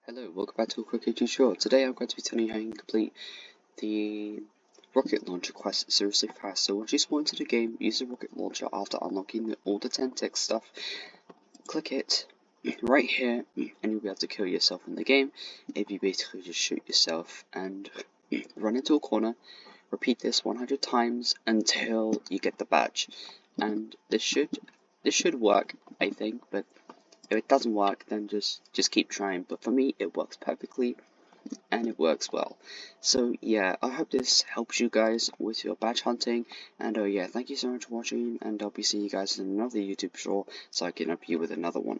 Hello, welcome back to a quick tutorial. Today I'm going to be telling you how you can complete the rocket launcher quest seriously fast. So once you spawn into the game, use the rocket launcher after unlocking all the 10 tech stuff. Click it right here and you'll be able to kill yourself in the game. If you basically just shoot yourself and run into a corner, repeat this 100 times until you get the badge. And this should work, I think, but if it doesn't work, then just keep trying. But for me, it works perfectly, and it works well. So yeah, I hope this helps you guys with your badge hunting. And yeah, thank you so much for watching, and I'll be seeing you guys in another YouTube short, so I can help you with another one.